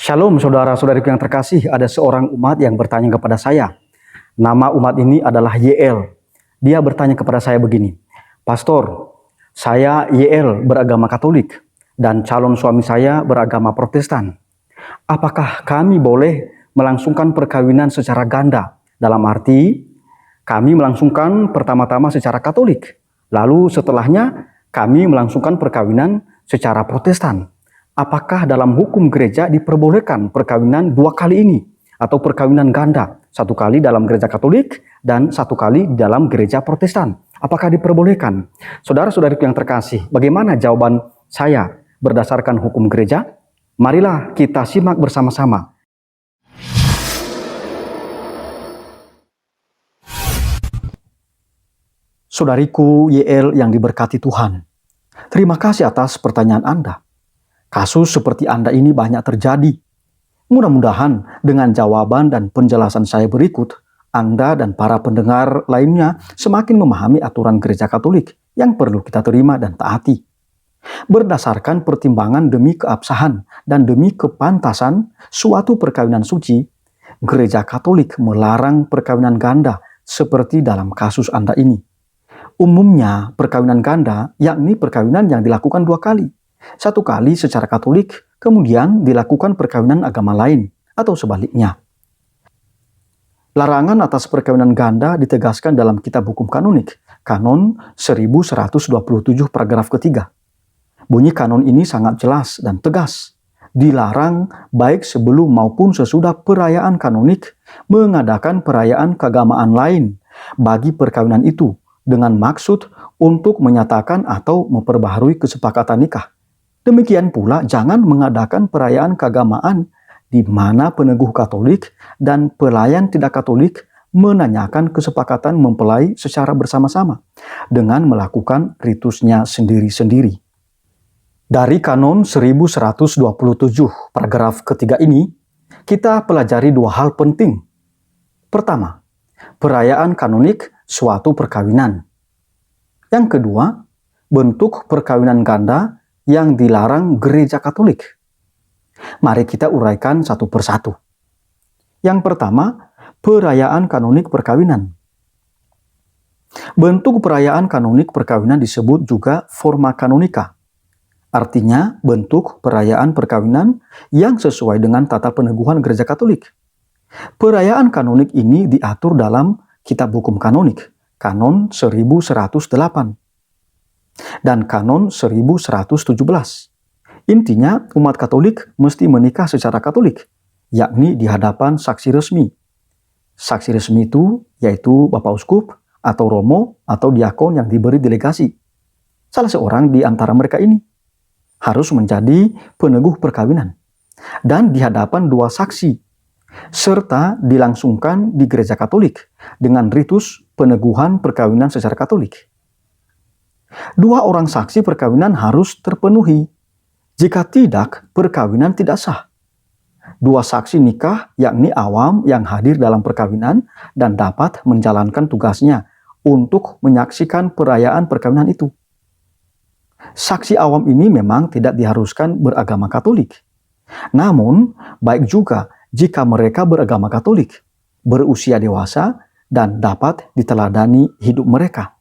Shalom saudara-saudariku yang terkasih, ada seorang umat yang bertanya kepada saya. Nama umat ini adalah YL. Dia bertanya kepada saya begini, Pastor, saya YL beragama Katolik dan calon suami saya beragama Protestan. Apakah kami boleh melangsungkan perkawinan secara ganda? Dalam arti, kami melangsungkan pertama-tama secara Katolik, lalu setelahnya kami melangsungkan perkawinan secara Protestan. Apakah dalam hukum gereja diperbolehkan perkawinan dua kali ini atau perkawinan ganda, satu kali dalam gereja Katolik dan satu kali di dalam gereja Protestan? Apakah diperbolehkan? Saudara-saudariku yang terkasih, bagaimana jawaban saya berdasarkan hukum gereja? Marilah kita simak bersama-sama. Saudariku YL yang diberkati Tuhan, terima kasih atas pertanyaan Anda. Kasus seperti Anda ini banyak terjadi. Mudah-mudahan dengan jawaban dan penjelasan saya berikut, Anda dan para pendengar lainnya semakin memahami aturan gereja Katolik yang perlu kita terima dan taati. Berdasarkan pertimbangan demi keabsahan dan demi kepantasan suatu perkawinan suci, gereja Katolik melarang perkawinan ganda seperti dalam kasus Anda ini. Umumnya perkawinan ganda yakni perkawinan yang dilakukan dua kali. Satu kali secara Katolik, kemudian dilakukan perkawinan agama lain, atau sebaliknya. Larangan atas perkawinan ganda ditegaskan dalam Kitab Hukum Kanonik, Kanon 1127 paragraf ketiga. Bunyi kanon ini sangat jelas dan tegas. Dilarang baik sebelum maupun sesudah perayaan kanonik mengadakan perayaan keagamaan lain bagi perkawinan itu dengan maksud untuk menyatakan atau memperbaharui kesepakatan nikah. Demikian pula jangan mengadakan perayaan keagamaan di mana peneguh Katolik dan pelayan tidak Katolik menanyakan kesepakatan mempelai secara bersama-sama dengan melakukan ritusnya sendiri-sendiri. Dari Kanon 1127 paragraf ketiga ini, kita pelajari dua hal penting. Pertama, perayaan kanonik suatu perkawinan. Yang kedua, bentuk perkawinan ganda yang dilarang gereja Katolik. Mari kita uraikan satu persatu. Yang pertama, perayaan kanonik perkawinan. Bentuk perayaan kanonik perkawinan disebut juga forma kanonika. Artinya, bentuk perayaan perkawinan yang sesuai dengan tata peneguhan gereja Katolik. Perayaan kanonik ini diatur dalam Kitab Hukum Kanonik, Kanon 1108. Dan Kanon 1117. Intinya, umat Katolik mesti menikah secara Katolik, yakni di hadapan saksi resmi. Saksi resmi itu yaitu Bapak Uskup atau Romo atau diakon yang diberi delegasi. Salah seorang di antara mereka ini harus menjadi peneguh perkawinan dan di hadapan dua saksi, serta dilangsungkan di gereja Katolik dengan ritus peneguhan perkawinan secara Katolik. Dua orang saksi perkawinan harus terpenuhi. Jika tidak, perkawinan tidak sah. Dua saksi nikah, yakni awam yang hadir dalam perkawinan dan dapat menjalankan tugasnya untuk menyaksikan perayaan perkawinan itu. Saksi awam ini memang tidak diharuskan beragama Katolik. Namun, baik juga jika mereka beragama Katolik, berusia dewasa, dan dapat diteladani hidup mereka.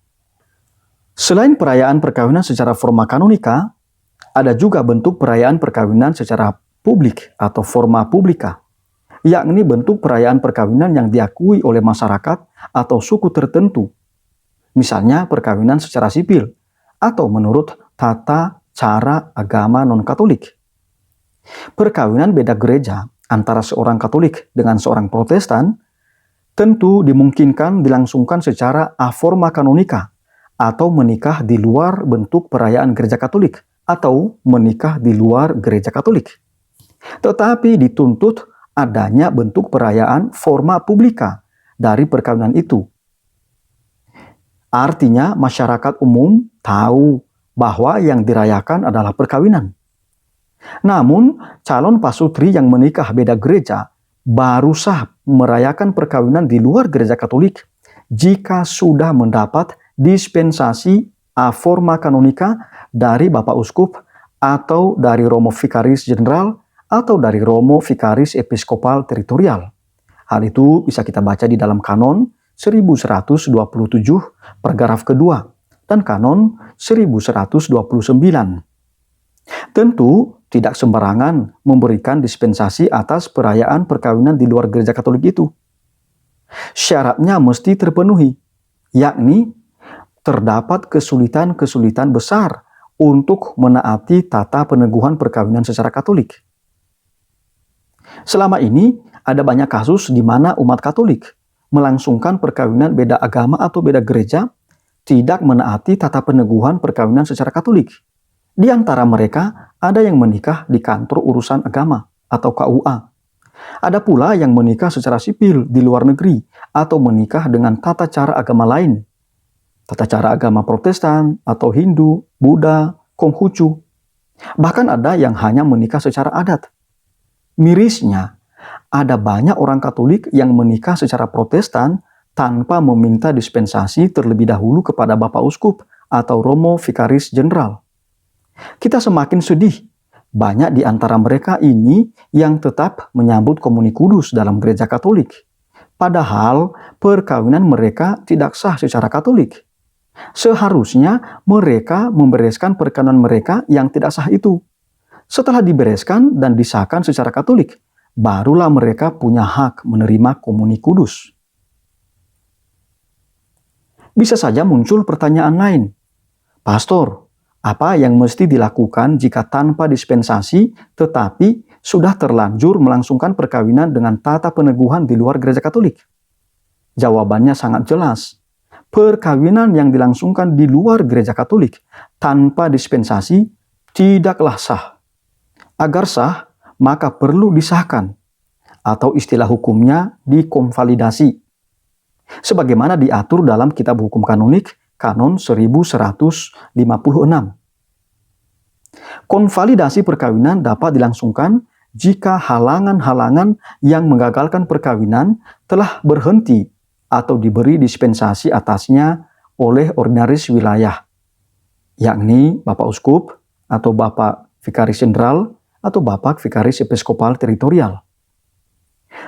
Selain perayaan perkawinan secara forma kanonika, ada juga bentuk perayaan perkawinan secara publik atau forma publika, yakni bentuk perayaan perkawinan yang diakui oleh masyarakat atau suku tertentu, misalnya perkawinan secara sipil atau menurut tata cara agama non-Katolik. Perkawinan beda gereja antara seorang Katolik dengan seorang Protestan tentu dimungkinkan dilangsungkan secara aforma kanonika, atau menikah di luar bentuk perayaan gereja Katolik, atau menikah di luar gereja Katolik. Tetapi dituntut adanya bentuk perayaan forma publika dari perkawinan itu. Artinya masyarakat umum tahu bahwa yang dirayakan adalah perkawinan. Namun, calon pasutri yang menikah beda gereja baru sah merayakan perkawinan di luar gereja Katolik jika sudah mendapat dispensasi aforma kanonika dari Bapak Uskup atau dari Romo Vikaris Jenderal atau dari Romo Vicaris Episkopal Teritorial. Hal itu bisa kita baca di dalam Kanon 1127 paragraf kedua dan Kanon 1129. Tentu tidak sembarangan memberikan dispensasi atas perayaan perkawinan di luar gereja Katolik itu. Syaratnya mesti terpenuhi, yakni terdapat kesulitan-kesulitan besar untuk menaati tata peneguhan perkawinan secara Katolik. Selama ini ada banyak kasus di mana umat Katolik melangsungkan perkawinan beda agama atau beda gereja tidak menaati tata peneguhan perkawinan secara Katolik. Di antara mereka ada yang menikah di kantor urusan agama atau KUA. Ada pula yang menikah secara sipil di luar negeri atau menikah dengan tata cara agama lain. Tata cara agama Protestan atau Hindu, Buddha, Konghucu. Bahkan ada yang hanya menikah secara adat. Mirisnya, ada banyak orang Katolik yang menikah secara Protestan tanpa meminta dispensasi terlebih dahulu kepada Bapak Uskup atau Romo Vicaris Jenderal. Kita semakin sedih, banyak di antara mereka ini yang tetap menyambut komuni kudus dalam gereja Katolik. Padahal perkawinan mereka tidak sah secara Katolik. Seharusnya mereka membereskan perkawinan mereka yang tidak sah itu. Setelah dibereskan dan disahkan secara Katolik, barulah mereka punya hak menerima komuni kudus. Bisa saja muncul pertanyaan lain. Pastor, apa yang mesti dilakukan jika tanpa dispensasi tetapi sudah terlanjur melangsungkan perkawinan dengan tata peneguhan di luar gereja Katolik? Jawabannya sangat jelas. Perkawinan yang dilangsungkan di luar gereja Katolik tanpa dispensasi tidaklah sah. Agar sah, maka perlu disahkan, atau istilah hukumnya dikonvalidasi. Sebagaimana diatur dalam Kitab Hukum Kanonik, Kanon 1156. Konvalidasi perkawinan dapat dilangsungkan jika halangan-halangan yang menggagalkan perkawinan telah berhenti atau diberi dispensasi atasnya oleh ordinaris wilayah, yakni Bapak Uskup atau Bapak Vikaris Jenderal atau Bapak Vikaris Episkopal Teritorial.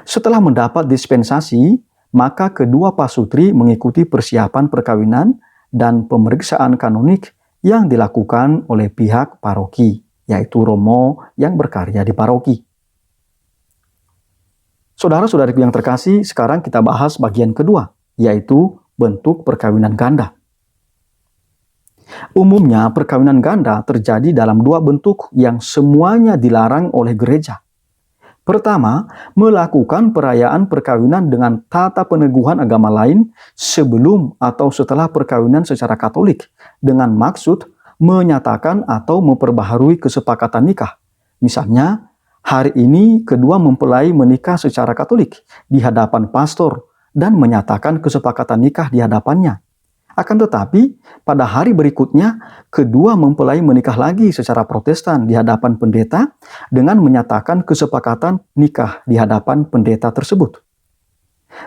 Setelah mendapat dispensasi, maka kedua pasutri mengikuti persiapan perkawinan dan pemeriksaan kanonik yang dilakukan oleh pihak paroki, yaitu Romo yang berkarya di paroki. Saudara-saudariku yang terkasih, sekarang kita bahas bagian kedua, yaitu bentuk perkawinan ganda. Umumnya perkawinan ganda terjadi dalam dua bentuk yang semuanya dilarang oleh gereja. Pertama, melakukan perayaan perkawinan dengan tata peneguhan agama lain sebelum atau setelah perkawinan secara Katolik dengan maksud menyatakan atau memperbaharui kesepakatan nikah. Misalnya, hari ini kedua mempelai menikah secara Katolik di hadapan pastor dan menyatakan kesepakatan nikah di hadapannya. Akan tetapi, pada hari berikutnya, kedua mempelai menikah lagi secara Protestan di hadapan pendeta dengan menyatakan kesepakatan nikah di hadapan pendeta tersebut.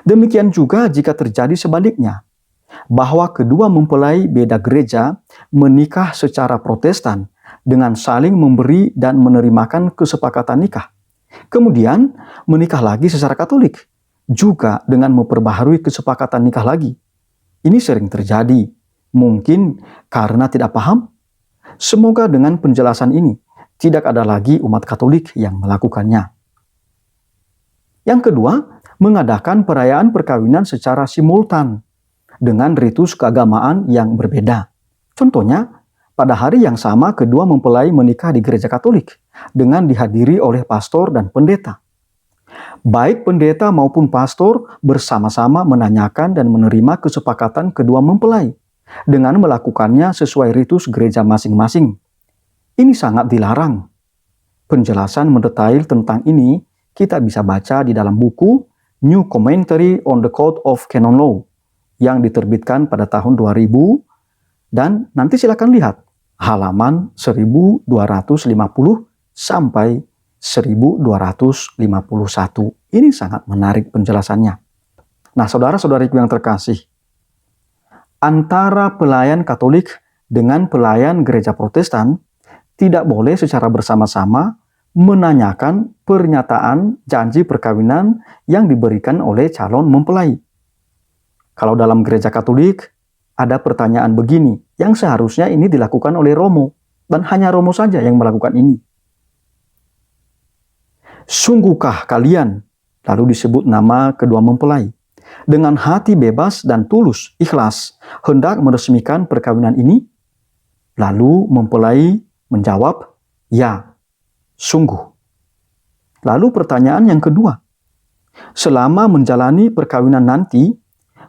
Demikian juga jika terjadi sebaliknya, bahwa kedua mempelai beda gereja menikah secara Protestan dengan saling memberi dan menerimakan kesepakatan nikah. Kemudian menikah lagi secara Katolik, juga dengan memperbaharui kesepakatan nikah lagi. Ini sering terjadi, mungkin karena tidak paham. Semoga dengan penjelasan ini tidak ada lagi umat Katolik yang melakukannya. Yang kedua, mengadakan perayaan perkawinan secara simultan dengan ritus keagamaan yang berbeda. Contohnya, pada hari yang sama kedua mempelai menikah di gereja Katolik dengan dihadiri oleh pastor dan pendeta. Baik pendeta maupun pastor bersama-sama menanyakan dan menerima kesepakatan kedua mempelai dengan melakukannya sesuai ritus gereja masing-masing. Ini sangat dilarang. Penjelasan mendetail tentang ini kita bisa baca di dalam buku New Commentary on the Code of Canon Law yang diterbitkan pada tahun 2000 dan nanti silakan lihat halaman 1250 sampai 1251. Ini sangat menarik penjelasannya. Nah, saudara-saudariku yang terkasih, antara pelayan Katolik dengan pelayan gereja Protestan tidak boleh secara bersama-sama menanyakan pernyataan janji perkawinan yang diberikan oleh calon mempelai. Kalau dalam gereja Katolik, ada pertanyaan begini, yang seharusnya ini dilakukan oleh Romo, dan hanya Romo saja yang melakukan ini. Sungguhkah kalian, lalu disebut nama kedua mempelai, dengan hati bebas dan tulus, ikhlas, hendak meresmikan perkawinan ini? Lalu mempelai menjawab, ya, sungguh. Lalu pertanyaan yang kedua, selama menjalani perkawinan nanti,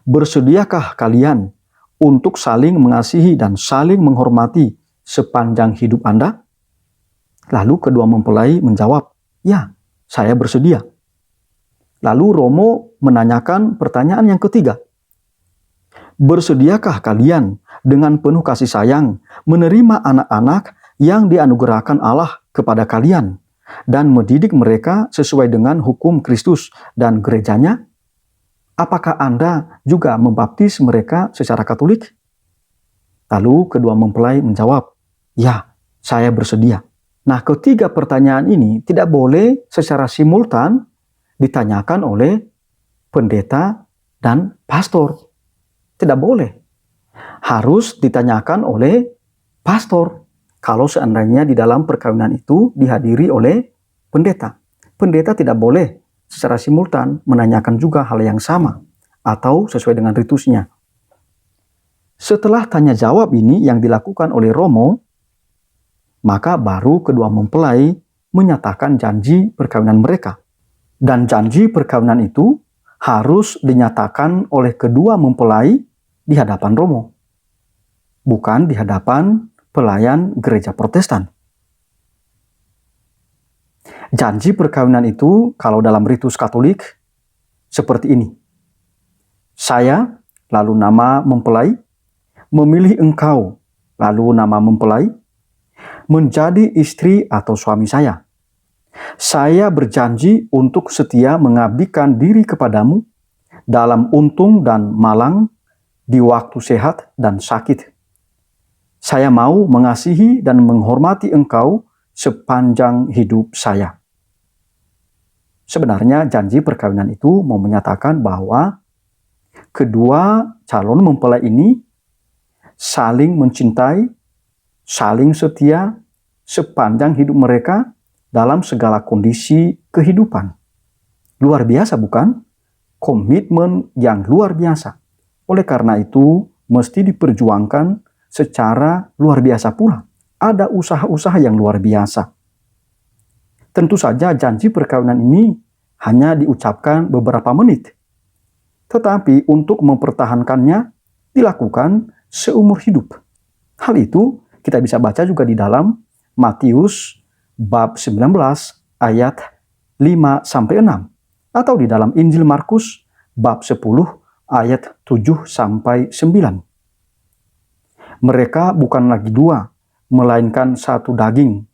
bersediakah kalian untuk saling mengasihi dan saling menghormati sepanjang hidup Anda? Lalu kedua mempelai menjawab, ya, saya bersedia. Lalu Romo menanyakan pertanyaan yang ketiga, bersediakah kalian dengan penuh kasih sayang menerima anak-anak yang dianugerahkan Allah kepada kalian dan mendidik mereka sesuai dengan hukum Kristus dan gerejanya? Apakah Anda juga membaptis mereka secara Katolik? Lalu kedua mempelai menjawab, ya, saya bersedia. Nah, ketiga pertanyaan ini tidak boleh secara simultan ditanyakan oleh pendeta dan pastor. Tidak boleh. Harus ditanyakan oleh pastor. Kalau seandainya di dalam perkawinan itu dihadiri oleh pendeta. Pendeta tidak boleh secara simultan menanyakan juga hal yang sama atau sesuai dengan ritusnya. Setelah tanya jawab ini yang dilakukan oleh Romo, maka baru kedua mempelai menyatakan janji perkawinan mereka. Dan janji perkawinan itu harus dinyatakan oleh kedua mempelai di hadapan Romo, bukan di hadapan pelayan gereja Protestan. Janji perkawinan itu kalau dalam ritus Katolik seperti ini. Saya, lalu nama mempelai, memilih engkau, lalu nama mempelai, menjadi istri atau suami saya. Saya berjanji untuk setia mengabdikan diri kepadamu dalam untung dan malang, di waktu sehat dan sakit. Saya mau mengasihi dan menghormati engkau sepanjang hidup saya. Sebenarnya janji perkawinan itu mau menyatakan bahwa kedua calon mempelai ini saling mencintai, saling setia sepanjang hidup mereka dalam segala kondisi kehidupan. Luar biasa bukan? Komitmen yang luar biasa. Oleh karena itu, mesti diperjuangkan secara luar biasa pula. Ada usaha-usaha yang luar biasa. Tentu saja janji perkawinan ini hanya diucapkan beberapa menit. Tetapi untuk mempertahankannya dilakukan seumur hidup. Hal itu kita bisa baca juga di dalam Matius bab 19 ayat 5-6 atau di dalam Injil Markus bab 10 ayat 7-9. Mereka bukan lagi dua, melainkan satu daging.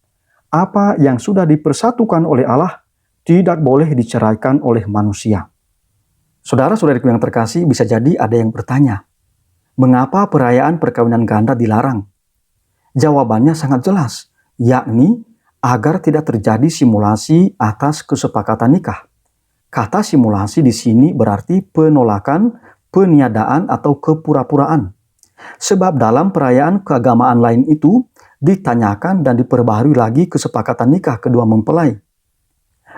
Apa yang sudah dipersatukan oleh Allah tidak boleh diceraikan oleh manusia. Saudara-saudariku yang terkasih, bisa jadi ada yang bertanya, mengapa perayaan perkawinan ganda dilarang? Jawabannya sangat jelas, yakni agar tidak terjadi simulasi atas kesepakatan nikah. Kata simulasi di sini berarti penolakan, peniadaan atau kepura-puraan. Sebab dalam perayaan keagamaan lain itu ditanyakan dan diperbaharui lagi kesepakatan nikah kedua mempelai.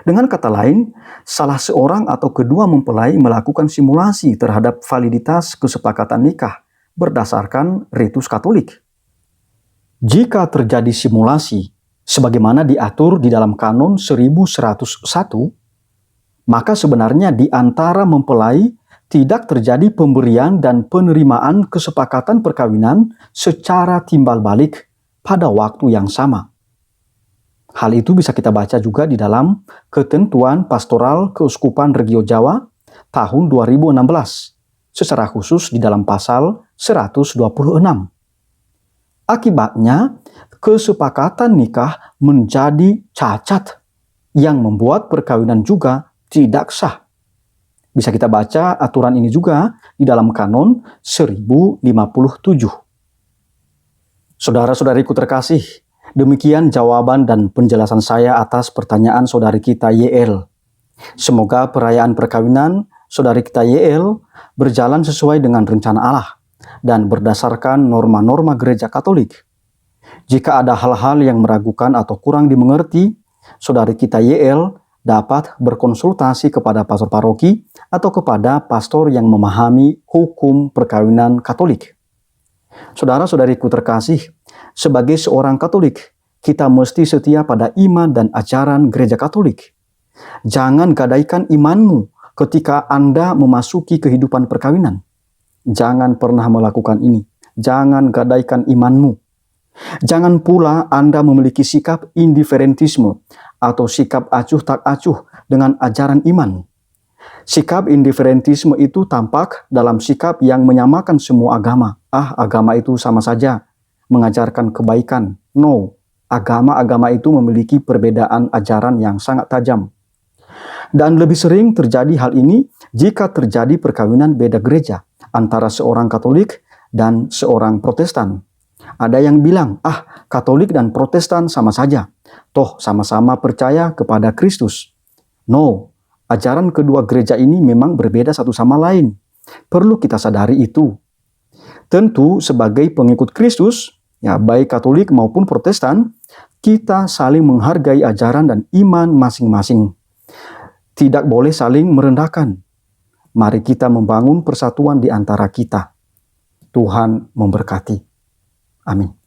Dengan kata lain, salah seorang atau kedua mempelai melakukan simulasi terhadap validitas kesepakatan nikah berdasarkan ritus Katolik. Jika terjadi simulasi sebagaimana diatur di dalam Kanon 1101, maka sebenarnya di antara mempelai tidak terjadi pemberian dan penerimaan kesepakatan perkawinan secara timbal balik pada waktu yang sama. Hal itu bisa kita baca juga di dalam Ketentuan Pastoral Keuskupan Regio Jawa tahun 2016, secara khusus di dalam pasal 126. Akibatnya, kesepakatan nikah menjadi cacat yang membuat perkawinan juga tidak sah. Bisa kita baca aturan ini juga di dalam Kanon 1057. Saudara-saudariku terkasih, Demikian jawaban dan penjelasan saya atas pertanyaan saudari kita YL. Semoga perayaan perkawinan saudari kita YL berjalan sesuai dengan rencana Allah dan berdasarkan norma-norma gereja Katolik. Jika ada hal-hal yang meragukan atau kurang dimengerti, saudari kita YL dapat berkonsultasi kepada pastor paroki atau kepada pastor yang memahami hukum perkawinan Katolik. Saudara-saudariku terkasih, sebagai seorang Katolik, kita mesti setia pada iman dan ajaran gereja Katolik. Jangan gadaikan imanmu ketika Anda memasuki kehidupan perkawinan. Jangan pernah melakukan ini. Jangan gadaikan imanmu. Jangan pula Anda memiliki sikap indiferentisme atau sikap acuh tak acuh dengan ajaran iman. Sikap indiferentisme itu tampak dalam sikap yang menyamakan semua agama. Agama itu sama saja, mengajarkan kebaikan. No, agama-agama itu memiliki perbedaan ajaran yang sangat tajam. Dan lebih sering terjadi hal ini jika terjadi perkawinan beda gereja antara seorang Katolik dan seorang Protestan. Ada yang bilang, Katolik dan Protestan sama saja, toh sama-sama percaya kepada Kristus. No, ajaran kedua gereja ini memang berbeda satu sama lain. Perlu kita sadari itu. Tentu sebagai pengikut Kristus, ya baik Katolik maupun Protestan, kita saling menghargai ajaran dan iman masing-masing. Tidak boleh saling merendahkan. Mari kita membangun persatuan di antara kita. Tuhan memberkati. Amin.